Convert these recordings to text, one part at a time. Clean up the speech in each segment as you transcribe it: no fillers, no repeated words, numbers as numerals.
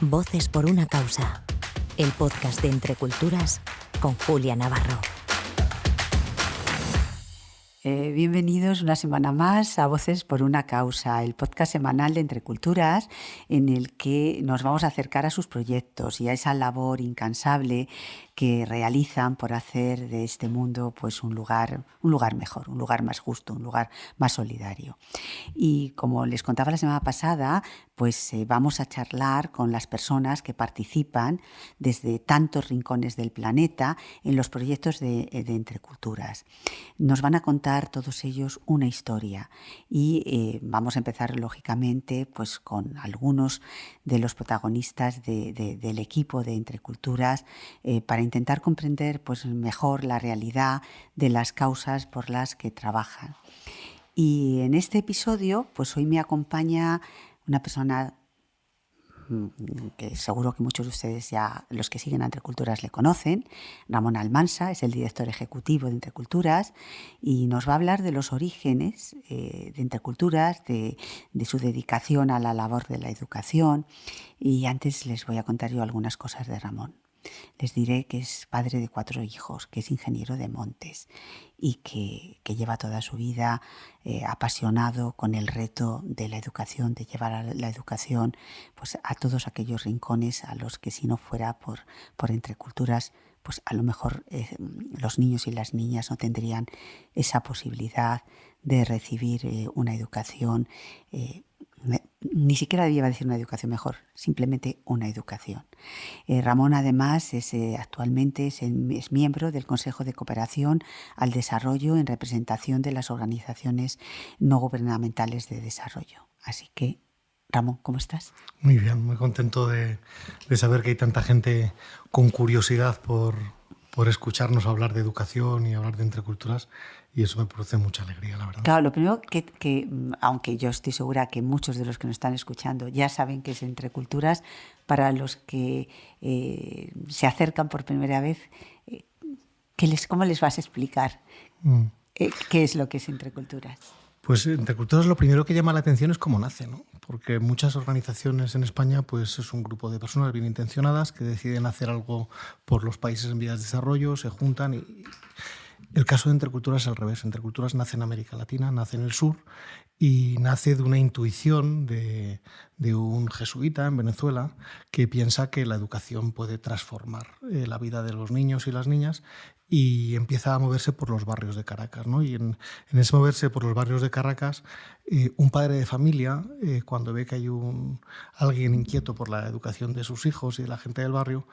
Voces por una causa, el podcast de Entre Culturas con Julia Navarro. Bienvenidos una semana más a Voces por una causa, el podcast semanal de Entre Culturas en el que nos vamos a acercar a sus proyectos y a esa labor incansable que realizan por hacer de este mundo pues un lugar mejor, un lugar más justo, un lugar más solidario. Y como les contaba la semana pasada, pues vamos a charlar con las personas que participan desde tantos rincones del planeta en los proyectos de Entre Culturas. Nos van a contar todos ellos una historia y vamos a empezar lógicamente pues con algunos de los protagonistas del equipo de Entre Culturas para intentar comprender pues mejor la realidad de las causas por las que trabajan. Y en este episodio pues hoy me acompaña una persona que seguro que muchos de ustedes ya, los que siguen a Entre Culturas, le conocen. Ramón Almansa es el director ejecutivo de Entre Culturas y nos va a hablar de los orígenes de Entre Culturas, de su dedicación a la labor de la educación. Y antes les voy a contar yo algunas cosas de Ramón. Les diré que es padre de 4 hijos, que es ingeniero de montes y que lleva toda su vida apasionado con el reto de la educación, de llevar a la educación pues, a todos aquellos rincones a los que si no fuera por Entre Culturas, pues a lo mejor los niños y las niñas no tendrían esa posibilidad de recibir una educación ni siquiera iba a decir una educación mejor, simplemente una educación. Ramón además actualmente es miembro del Consejo de Cooperación al Desarrollo en representación de las organizaciones no gubernamentales de desarrollo. Así que, Ramón, ¿cómo estás? Muy bien, muy contento de saber que hay tanta gente con curiosidad por escucharnos hablar de educación y hablar de Entre Culturas, y eso me produce mucha alegría, la verdad. Claro, lo primero que aunque yo estoy segura que muchos de los que nos están escuchando ya saben que es Entre Culturas, para los que se acercan por primera vez, ¿cómo les vas a explicar qué es lo que es Entre Culturas? Pues Entre Culturas lo primero que llama la atención es cómo nace, ¿no? Porque muchas organizaciones en España pues es un grupo de personas bien intencionadas que deciden hacer algo por los países en vías de desarrollo, se juntan y el caso de Entre Culturas es al revés. Entre Culturas nace en América Latina, nace en el sur y nace de una intuición de un jesuita en Venezuela que piensa que la educación puede transformar la vida de los niños y las niñas y empieza a moverse por los barrios de Caracas, ¿no? Y en ese moverse por los barrios de Caracas, un padre de familia, cuando ve que hay alguien inquieto por la educación de sus hijos y de la gente del barrio,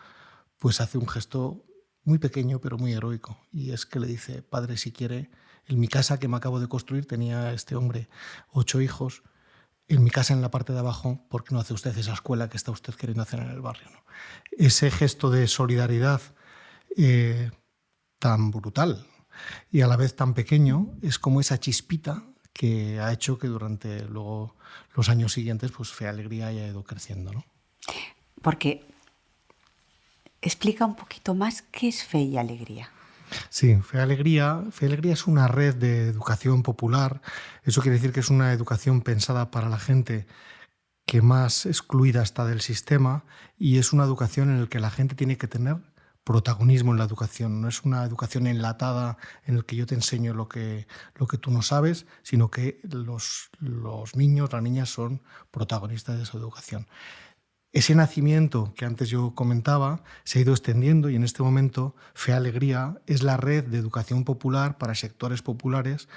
pues hace un gesto muy pequeño pero muy heroico, y es que le dice: padre, si quiere, en mi casa que me acabo de construir, tenía este hombre 8 hijos, en mi casa en la parte de abajo, ¿por qué no hace usted esa escuela que está usted queriendo hacer en el barrio, ¿no? Ese gesto de solidaridad tan brutal y a la vez tan pequeño es como esa chispita que ha hecho que durante luego los años siguientes pues Fe Alegría haya ido creciendo, ¿no? Porque explica un poquito más qué es Fe y Alegría. Sí, Fe Alegría es una red de educación popular. Eso quiere decir que es una educación pensada para la gente que más excluida está del sistema, y es una educación en la que la gente tiene que tener protagonismo en la educación. No es una educación enlatada en la que yo te enseño lo que tú no sabes, sino que los niños, las niñas son protagonistas de esa educación. Ese nacimiento que antes yo comentaba se ha ido extendiendo y en este momento Fe Alegría es la red de educación popular para sectores populares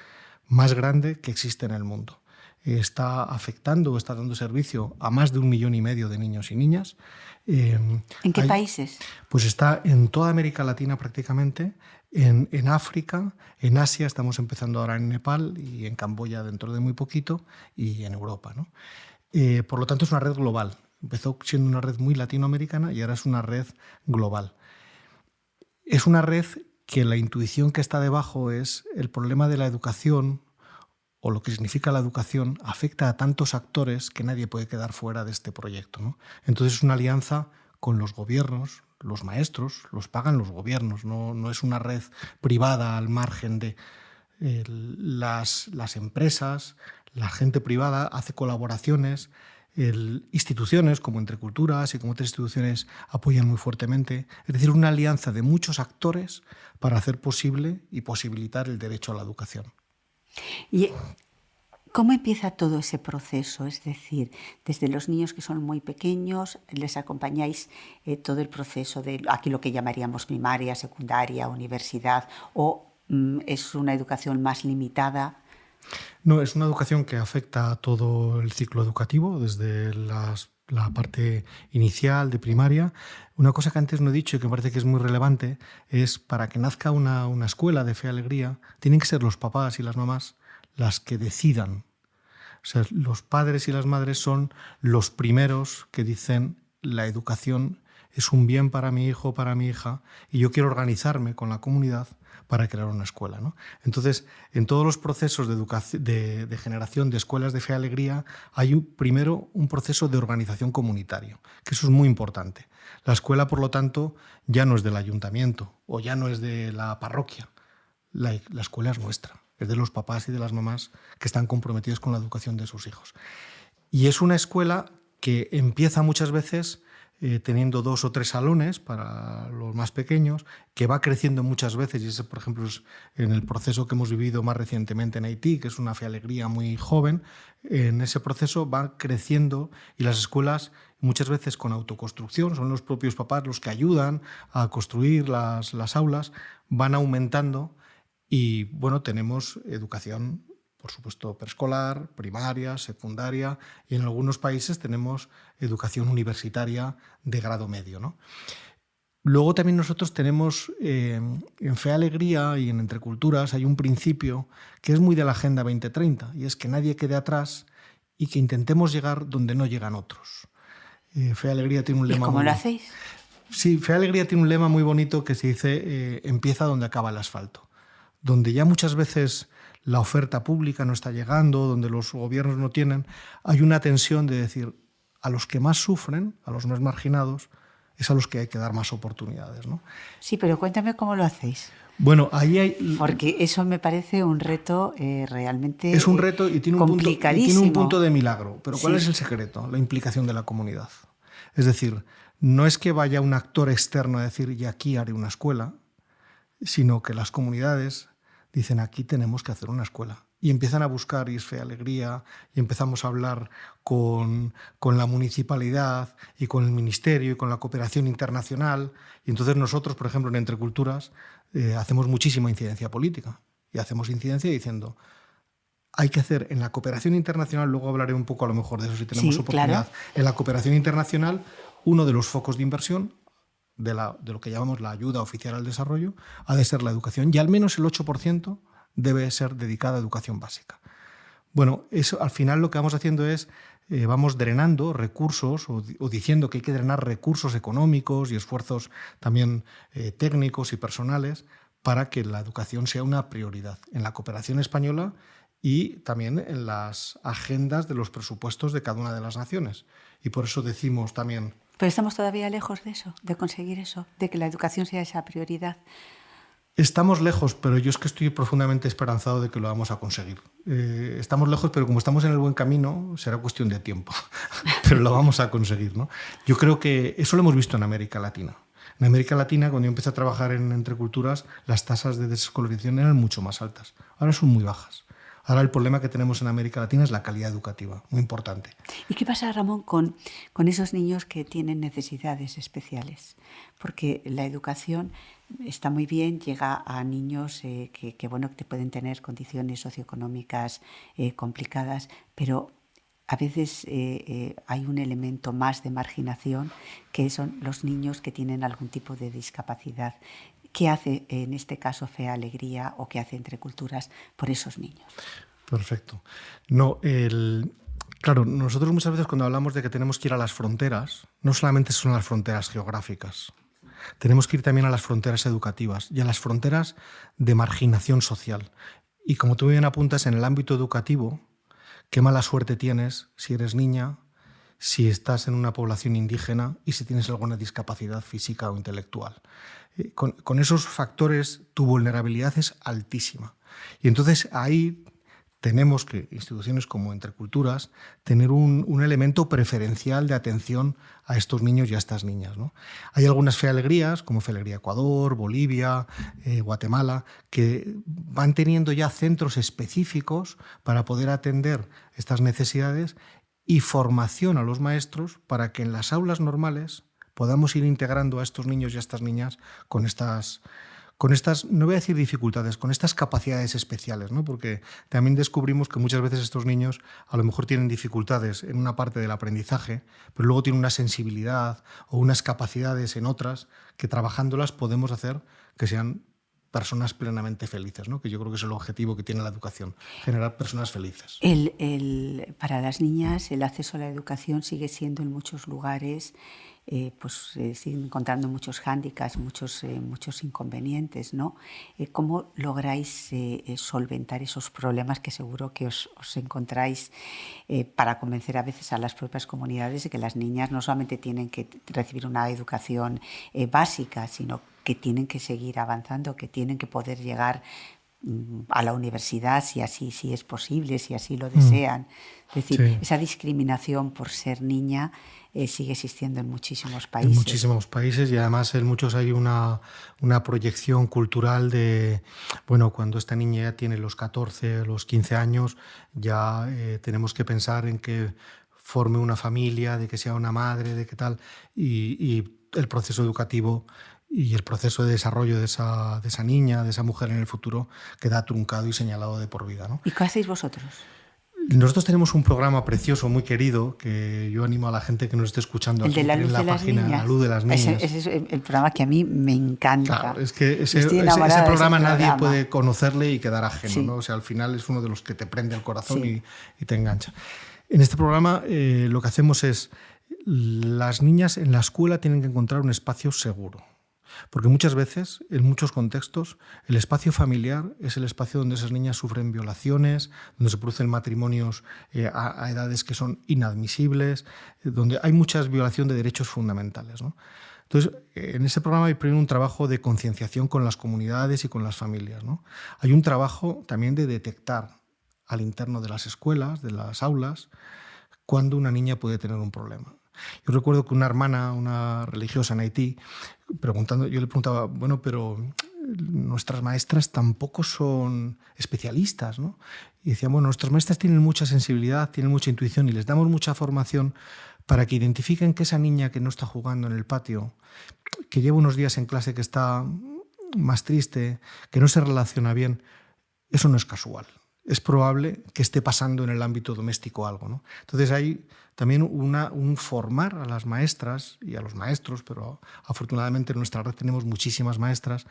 más grande que existe en el mundo. Está afectando, está dando servicio a más de 1,5 millones de niños y niñas. ¿En qué países? Pues está en toda América Latina prácticamente, en África, en Asia, estamos empezando ahora en Nepal y en Camboya dentro de muy poquito, y en Europa, ¿no? Por lo tanto es una red global. Empezó siendo una red muy latinoamericana y ahora es una red global. Es una red que la intuición que está debajo es el problema de la educación, o lo que significa la educación, afecta a tantos actores que nadie puede quedar fuera de este proyecto, ¿no? Entonces es una alianza con los gobiernos, los maestros los pagan los gobiernos, no es una red privada al margen de las empresas. La gente privada hace colaboraciones, instituciones como Entre Culturas y como otras instituciones apoyan muy fuertemente. Es decir, una alianza de muchos actores para hacer posible y posibilitar el derecho a la educación. ¿Y cómo empieza todo ese proceso? Es decir, desde los niños que son muy pequeños, les acompañáis todo el proceso de aquí lo que llamaríamos primaria, secundaria, universidad, o es una educación más limitada. No, es una educación que afecta a todo el ciclo educativo, desde la parte inicial de primaria. Una cosa que antes no he dicho y que me parece que es muy relevante es para que nazca una escuela de fe y alegría, tienen que ser los papás y las mamás las que decidan. O sea, los padres y las madres son los primeros que dicen la educación es un bien para mi hijo o para mi hija y yo quiero organizarme con la comunidad para crear una escuela, ¿no? Entonces, en todos los procesos de generación de escuelas de fe y alegría hay primero un proceso de organización comunitario, que eso es muy importante. La escuela, por lo tanto, ya no es del ayuntamiento o ya no es de la parroquia. La escuela es nuestra, es de los papás y de las mamás que están comprometidos con la educación de sus hijos. Y es una escuela que empieza muchas veces teniendo 2 o 3 salones para los más pequeños, que va creciendo muchas veces, y ese, por ejemplo, es en el proceso que hemos vivido más recientemente en Haití, que es una fe y alegría muy joven. En ese proceso va creciendo y las escuelas, muchas veces con autoconstrucción, son los propios papás los que ayudan a construir las aulas, van aumentando y, bueno, tenemos educación, por supuesto, preescolar, primaria, secundaria, y en algunos países tenemos educación universitaria de grado medio, ¿no? Luego también nosotros tenemos en Fe Alegría y en Entre Culturas hay un principio que es muy de la Agenda 2030 y es que nadie quede atrás y que intentemos llegar donde no llegan otros. Fe Alegría tiene un lema. ¿Y cómo lo hacéis? Sí, Fe Alegría tiene un lema muy bonito que se dice empieza donde acaba el asfalto, donde ya muchas veces la oferta pública no está llegando, donde los gobiernos no tienen, hay una tensión de decir a los que más sufren, a los más marginados, es a los que hay que dar más oportunidades, ¿no? Sí, pero cuéntame cómo lo hacéis. Bueno, ahí hay... Porque eso me parece un reto realmente es un reto y tiene complicadísimo. un punto de milagro. Pero ¿cuál es el secreto? La implicación de la comunidad. Es decir, no es que vaya un actor externo a decir y aquí haré una escuela, sino que las comunidades dicen aquí tenemos que hacer una escuela. Y empiezan a buscar y es Fe y Alegría y empezamos a hablar con la municipalidad y con el ministerio y con la cooperación internacional. Y entonces nosotros, por ejemplo, en Entre Culturas hacemos muchísima incidencia política. Y hacemos incidencia diciendo hay que hacer en la cooperación internacional, luego hablaré un poco a lo mejor de eso si tenemos oportunidad, claro. En la cooperación internacional uno de los focos de inversión de lo que llamamos la ayuda oficial al desarrollo ha de ser la educación y al menos el 8% debe ser dedicada a educación básica. Bueno, eso al final lo que vamos haciendo es vamos drenando recursos o diciendo que hay que drenar recursos económicos y esfuerzos también técnicos y personales para que la educación sea una prioridad en la cooperación española y también en las agendas de los presupuestos de cada una de las naciones. Y por eso decimos también... Pero estamos todavía lejos de eso, de conseguir eso, de que la educación sea esa prioridad. Estamos lejos, pero yo es que estoy profundamente esperanzado de que lo vamos a conseguir. Estamos lejos, pero como estamos en el buen camino, será cuestión de tiempo. Pero lo vamos a conseguir, ¿no? Yo creo que eso lo hemos visto en América Latina. En América Latina, cuando yo empecé a trabajar en Entre Culturas, las tasas de desescolarización eran mucho más altas. Ahora son muy bajas. Ahora el problema que tenemos en América Latina es la calidad educativa, muy importante. ¿Y qué pasa, Ramón, con esos niños que tienen necesidades especiales? Porque la educación está muy bien, llega a niños que pueden tener condiciones socioeconómicas complicadas, pero a veces hay un elemento más de marginación, que son los niños que tienen algún tipo de discapacidad. ¿Qué hace en este caso Fe Alegría o qué hace Entre Culturas por esos niños? Perfecto. No, claro, nosotros muchas veces cuando hablamos de que tenemos que ir a las fronteras, no solamente son las fronteras geográficas, tenemos que ir también a las fronteras educativas y a las fronteras de marginación social. Y como tú bien apuntas, en el ámbito educativo, qué mala suerte tienes si eres niña, si estás en una población indígena y si tienes alguna discapacidad física o intelectual. Con esos factores tu vulnerabilidad es altísima. Y entonces ahí tenemos que, instituciones como Entre Culturas, tener un elemento preferencial de atención a estos niños y a estas niñas, ¿no? Hay algunas FEAlegrías, como FEAlegría Ecuador, Bolivia, Guatemala, que van teniendo ya centros específicos para poder atender estas necesidades y formación a los maestros para que en las aulas normales podamos ir integrando a estos niños y a estas niñas con estas, no voy a decir dificultades, con estas capacidades especiales, ¿no? Porque también descubrimos que muchas veces estos niños a lo mejor tienen dificultades en una parte del aprendizaje, pero luego tienen una sensibilidad o unas capacidades en otras que trabajándolas podemos hacer que sean personas plenamente felices, ¿no? Que yo creo que es el objetivo que tiene la educación, generar personas felices. Para las niñas el acceso a la educación sigue siendo en muchos lugares, siguen encontrando muchos hándicaps, muchos inconvenientes, ¿no? ¿Cómo lográis solventar esos problemas que seguro que os encontráis para convencer a veces a las propias comunidades de que las niñas no solamente tienen que recibir una educación básica, sino que tienen que seguir avanzando, que tienen que poder llegar a la universidad si es posible, si así lo desean? Es decir, sí, esa discriminación por ser niña sigue existiendo en muchísimos países. En muchísimos países, y además en muchos hay una proyección cultural de, bueno, cuando esta niña ya tiene los 14, los 15 años, ya tenemos que pensar en que forme una familia, de que sea una madre, de qué tal, y el proceso educativo y el proceso de desarrollo de esa niña, de esa mujer en el futuro, queda truncado y señalado de por vida, ¿no? ¿Y qué hacéis vosotros? Nosotros tenemos un programa precioso, muy querido, que yo animo a la gente que nos esté escuchando aquí en la página La Luz de las Niñas. Ese es el programa que a mí me encanta. Claro, es que ese programa nadie puede conocerle y quedar ajeno, sí, ¿no? O sea, al final es uno de los que te prende el corazón, sí, y te engancha. En este programa lo que hacemos es, las niñas en la escuela tienen que encontrar un espacio seguro. Porque muchas veces, en muchos contextos, el espacio familiar es el espacio donde esas niñas sufren violaciones, donde se producen matrimonios a edades que son inadmisibles, donde hay mucha violación de derechos fundamentales, ¿no? Entonces, en ese programa hay primero un trabajo de concienciación con las comunidades y con las familias, ¿no? Hay un trabajo también de detectar al interno de las escuelas, de las aulas, cuando una niña puede tener un problema. Yo recuerdo que una hermana, una religiosa en Haití, yo le preguntaba, bueno, pero nuestras maestras tampoco son especialistas, ¿no? Y decían, bueno, nuestras maestras tienen mucha sensibilidad, tienen mucha intuición y les damos mucha formación para que identifiquen que esa niña que no está jugando en el patio, que lleva unos días en clase que está más triste, que no se relaciona bien, eso no es casual. Es probable que esté pasando en el ámbito doméstico algo, ¿no? Entonces hay también un formar a las maestras y a los maestros, pero afortunadamente en nuestra red tenemos muchísimas maestras,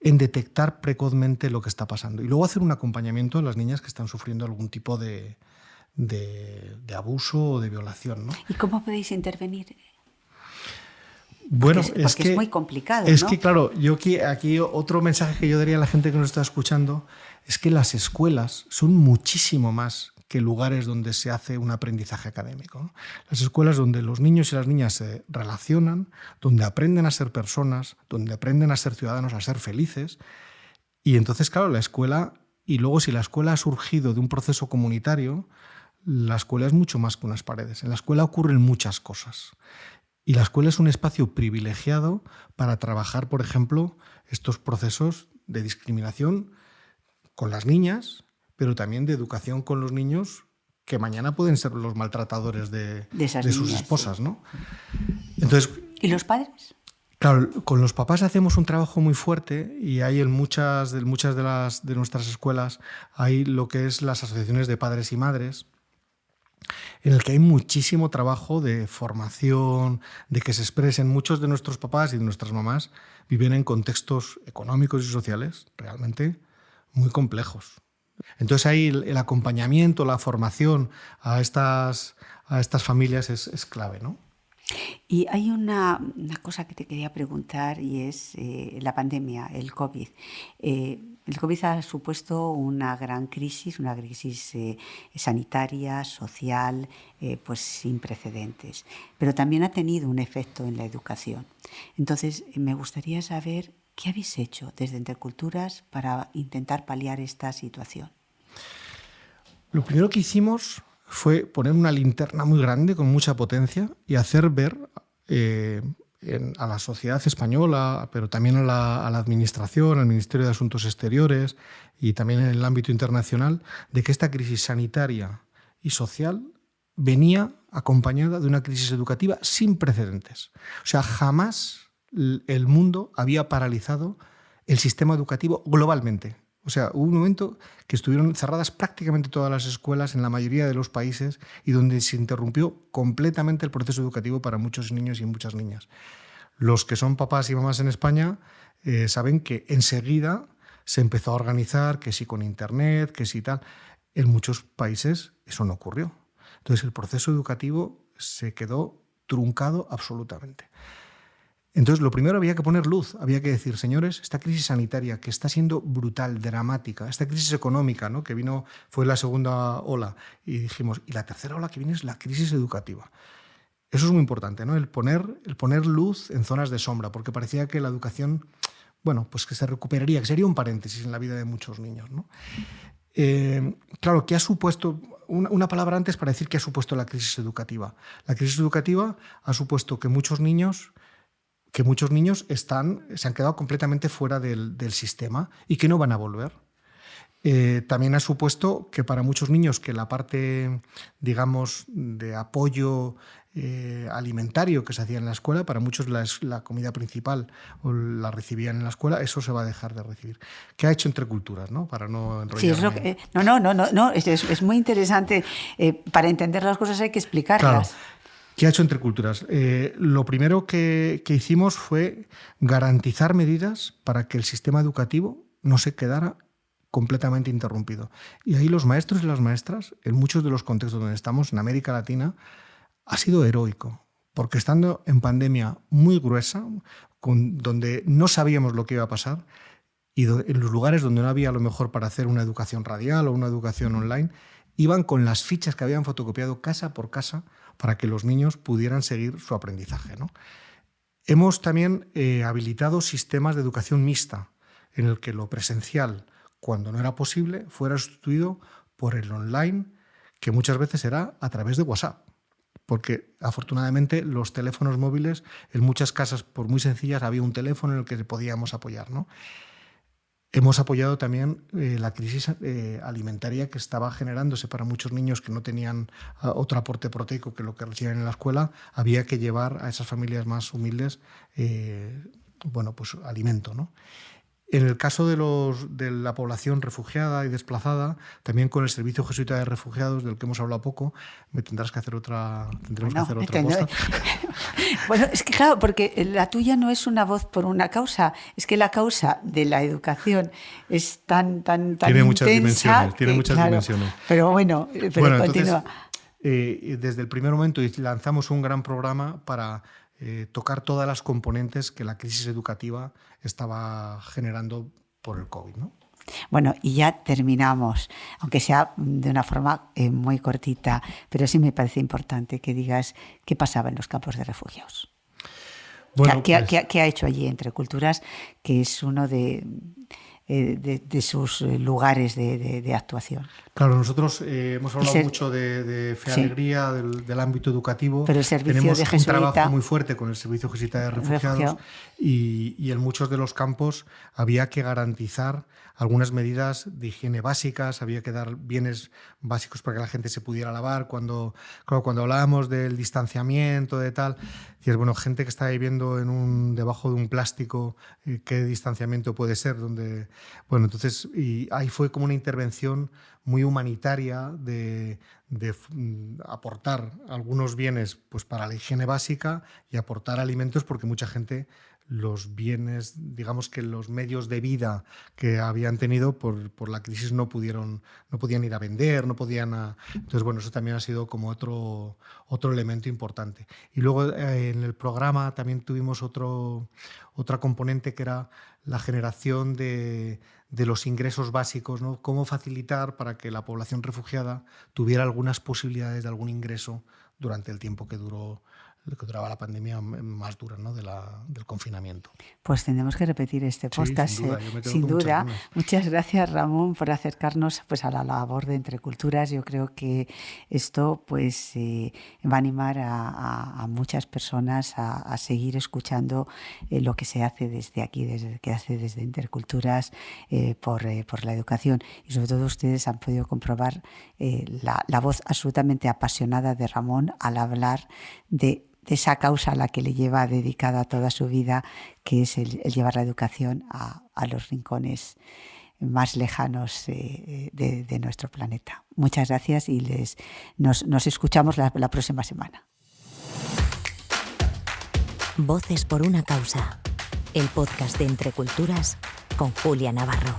en detectar precozmente lo que está pasando. Y luego hacer un acompañamiento a las niñas que están sufriendo algún tipo de abuso o de violación, ¿no? ¿Y cómo podéis intervenir? Bueno, porque es muy complicado, es ¿no? que, claro, yo aquí otro mensaje que yo daría a la gente que nos está escuchando es que las escuelas son muchísimo más que lugares donde se hace un aprendizaje académico, ¿no? Las escuelas donde los niños y las niñas se relacionan, donde aprenden a ser personas, donde aprenden a ser ciudadanos, a ser felices. Y entonces, claro, la escuela, y luego si la escuela ha surgido de un proceso comunitario, la escuela es mucho más que unas paredes. En la escuela ocurren muchas cosas. Y la escuela es un espacio privilegiado para trabajar, por ejemplo, estos procesos de discriminación con las niñas, pero también de educación con los niños que mañana pueden ser los maltratadores de sus esposas, ¿no? Entonces, ¿y los padres? Claro, con los papás hacemos un trabajo muy fuerte y hay en muchas de nuestras escuelas hay lo que es las asociaciones de padres y madres, en el que hay muchísimo trabajo de formación, de que se expresen. Muchos de nuestros papás y de nuestras mamás viven en contextos económicos y sociales realmente muy complejos. Entonces ahí el acompañamiento, la formación a estas familias es clave, ¿no? Y hay una cosa que te quería preguntar y es la pandemia, el COVID. El COVID ha supuesto una gran crisis, sanitaria, social, pues sin precedentes, pero también ha tenido un efecto en la educación. Entonces, me gustaría saber qué habéis hecho desde Entre Culturas para intentar paliar esta situación. Lo primero que hicimos fue poner una linterna muy grande con mucha potencia y hacer ver a la sociedad española, pero también a la administración, al Ministerio de Asuntos Exteriores y también en el ámbito internacional, de que esta crisis sanitaria y social venía acompañada de una crisis educativa sin precedentes. O sea, jamás el mundo había paralizado el sistema educativo globalmente. O sea, hubo un momento que estuvieron cerradas prácticamente todas las escuelas en la mayoría de los países y donde se interrumpió completamente el proceso educativo para muchos niños y muchas niñas. Los que son papás y mamás en España saben que enseguida se empezó a organizar, que sí con internet, que sí tal. En muchos países eso no ocurrió. Entonces el proceso educativo se quedó truncado absolutamente. Entonces, lo primero había que poner luz, había que decir, señores, esta crisis sanitaria que está siendo brutal, dramática, esta crisis económica, ¿no?, que vino, fue la segunda ola, y dijimos, y la tercera ola que viene es la crisis educativa. Eso es muy importante, ¿no?, el poner luz en zonas de sombra, porque parecía que la educación, bueno, pues que se recuperaría, que sería un paréntesis en la vida de muchos niños, ¿no? Claro, ¿qué ha supuesto? Una palabra antes para decir qué ha supuesto la crisis educativa. La crisis educativa ha supuesto que muchos niños se han quedado completamente fuera del sistema y que no van a volver. También ha supuesto que para muchos niños que la parte, digamos, de apoyo alimentario que se hacía en la escuela, para muchos la comida principal la recibían en la escuela, eso se va a dejar de recibir. ¿Qué ha hecho Entre Culturas, no? Para no enrollarme. Sí, es lo que, no, es muy interesante. Para entender las cosas hay que explicarlas. Claro. ¿Qué ha hecho Entre Culturas? Lo primero que hicimos fue garantizar medidas para que el sistema educativo no se quedara completamente interrumpido. Y ahí los maestros y las maestras, en muchos de los contextos donde estamos, en América Latina, ha sido heroico, porque estando en pandemia muy gruesa, donde no sabíamos lo que iba a pasar, y en los lugares donde no había a lo mejor para hacer una educación radial o una educación online, iban con las fichas que habían fotocopiado casa por casa para que los niños pudieran seguir su aprendizaje, ¿no? Hemos también habilitado sistemas de educación mixta, en el que lo presencial, cuando no era posible, fuera sustituido por el online, que muchas veces era a través de WhatsApp. Porque afortunadamente los teléfonos móviles, en muchas casas, por muy sencillas, había un teléfono en el que podíamos apoyar, ¿no? Hemos apoyado también la crisis alimentaria que estaba generándose para muchos niños que no tenían otro aporte proteico que lo que recibían en la escuela. Había que llevar a esas familias más humildes pues alimento, ¿no? En el caso de la población refugiada y desplazada, también con el Servicio Jesuita de Refugiados, del que hemos hablado poco, tendremos que hacer otra posta. Bueno, es que claro, porque la tuya no es una voz por una causa, es que la causa de la educación es tan tiene muchas intensa. Tiene muchas dimensiones. Pero bueno, continúa. Entonces, desde el primer momento lanzamos un gran programa para tocar todas las componentes que la crisis educativa estaba generando por el COVID, ¿no? Bueno, y ya terminamos, aunque sea de una forma muy cortita, pero sí me parece importante que digas qué pasaba en los campos de refugiados. Bueno, ¿Qué ha hecho allí Entre Culturas, que es uno de sus lugares de actuación? Claro, nosotros hemos hablado mucho de Fe Alegría, del ámbito educativo. Pero el servicio tenemos de Jesuita, un trabajo muy fuerte con el Servicio Jesuita de Refugiados y en muchos de los campos había que garantizar algunas medidas de higiene básicas, había que dar bienes básicos para que la gente se pudiera lavar. Cuando hablábamos del distanciamiento, de tal, dices, bueno, gente que está viviendo debajo de un plástico, ¿qué distanciamiento puede ser? Entonces, y ahí fue como una intervención muy humanitaria de aportar algunos bienes pues, para la higiene básica y aportar alimentos, porque mucha gente, los bienes, digamos que los medios de vida que habían tenido por la crisis no podían ir a vender, no podían. Entonces, bueno, eso también ha sido como otro elemento importante. Y luego en el programa también tuvimos otra componente que era la generación de los ingresos básicos, ¿no? Cómo facilitar para que la población refugiada tuviera algunas posibilidades de algún ingreso durante el tiempo que duró lo que duraba la pandemia más dura, ¿no? del confinamiento. Pues tenemos que repetir este podcast, sin duda. Yo me quedo sin con duda. muchas ganas. Muchas gracias, Ramón, por acercarnos pues, a la labor de Entre Culturas. Yo creo que esto pues, va a animar a muchas personas a seguir escuchando lo que se hace desde aquí, desde Interculturas por la educación. Y sobre todo ustedes han podido comprobar la voz absolutamente apasionada de Ramón al hablar de esa causa a la que le lleva dedicada toda su vida, que es el llevar la educación a los rincones más lejanos de nuestro planeta. Muchas gracias y nos escuchamos la próxima semana. Voces por una causa, el podcast de Entre Culturas con Julia Navarro.